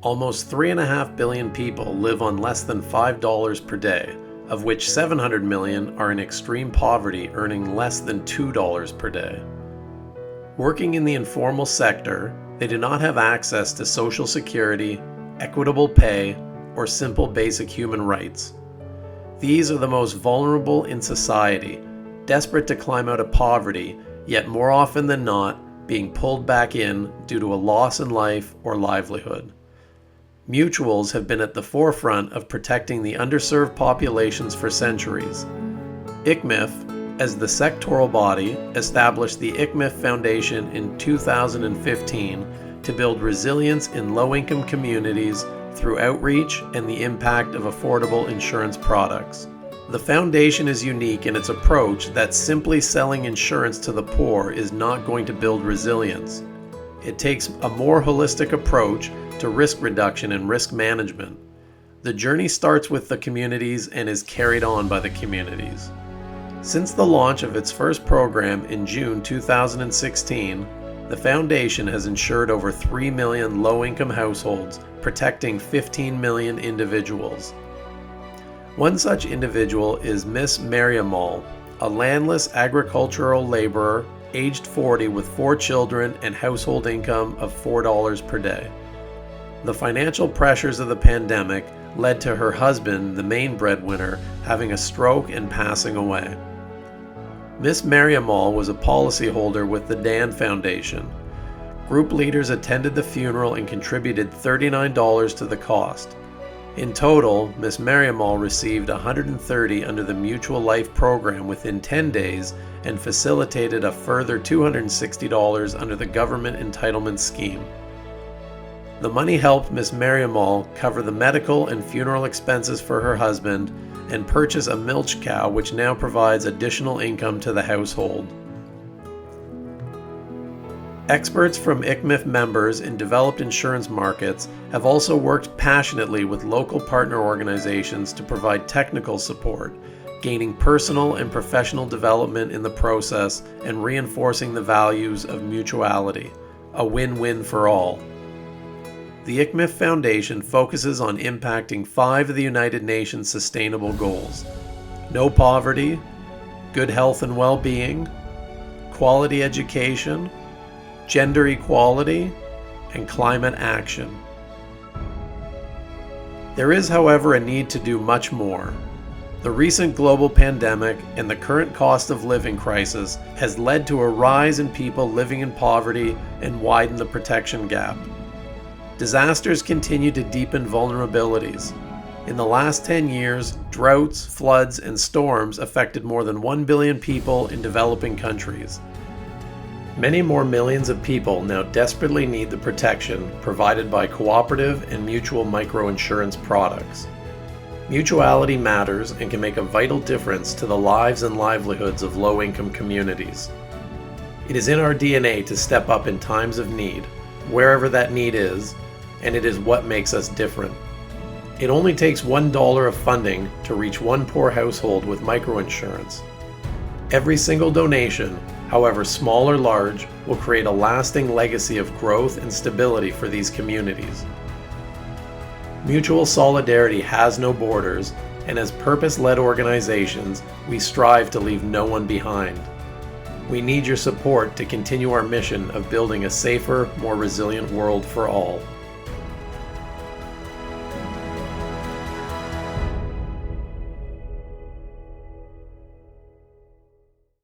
Almost 3.5 billion people live on less than $5 per day, of which 700 million are in extreme poverty, earning less than $2 per day. Working in the informal sector, they do not have access to Social Security, equitable pay, or simple basic human rights. These are the most vulnerable in society, desperate to climb out of poverty, yet more often than not, being pulled back in due to a loss in life or livelihood. Mutuals have been at the forefront of protecting the underserved populations for centuries. ICMIF, as the sectoral body, established the ICMIF Foundation in 2015 to build resilience in low-income communities through outreach and the impact of affordable insurance products. The foundation is unique in its approach that simply selling insurance to the poor is not going to build resilience. It takes a more holistic approach to risk reduction and risk management. The journey starts with the communities and is carried on by the communities. Since the launch of its first program in June 2016, the foundation has insured over 3 million low-income households, protecting 15 million individuals. One such individual is Miss Mariamal, a landless agricultural laborer, aged 40 with 4 children and household income of $4 per day. The financial pressures of the pandemic led to her husband, the main breadwinner, having a stroke and passing away. Miss Mariamal was a policyholder with the Dan Foundation. Group leaders attended the funeral and contributed $39 to the cost. In total, Miss Mariamal received $130 under the Mutual Life program within 10 days and facilitated a further $260 under the government entitlement scheme. The money helped Miss Mariamal cover the medical and funeral expenses for her husband and purchase a milch cow, which now provides additional income to the household. Experts from ICMIF members in developed insurance markets have also worked passionately with local partner organizations to provide technical support, gaining personal and professional development in the process and reinforcing the values of mutuality, a win-win for all. The ICMIF Foundation focuses on impacting 5 of the United Nations Sustainable Goals: no poverty, good health and well-being, quality education, gender equality, and climate action. There is, however, a need to do much more. The recent global pandemic and the current cost of living crisis has led to a rise in people living in poverty and widened the protection gap. Disasters continue to deepen vulnerabilities. In the last 10 years, droughts, floods, and storms affected more than 1 billion people in developing countries. Many more millions of people now desperately need the protection provided by cooperative and mutual microinsurance products. Mutuality matters and can make a vital difference to the lives and livelihoods of low-income communities. It is in our DNA to step up in times of need, wherever that need is, and it is what makes us different. It only takes $1 of funding to reach one poor household with microinsurance. Every single donation, however small or large, will create a lasting legacy of growth and stability for these communities. Mutual solidarity has no borders, and as purpose-led organizations, we strive to leave no one behind. We need your support to continue our mission of building a safer, more resilient world for all.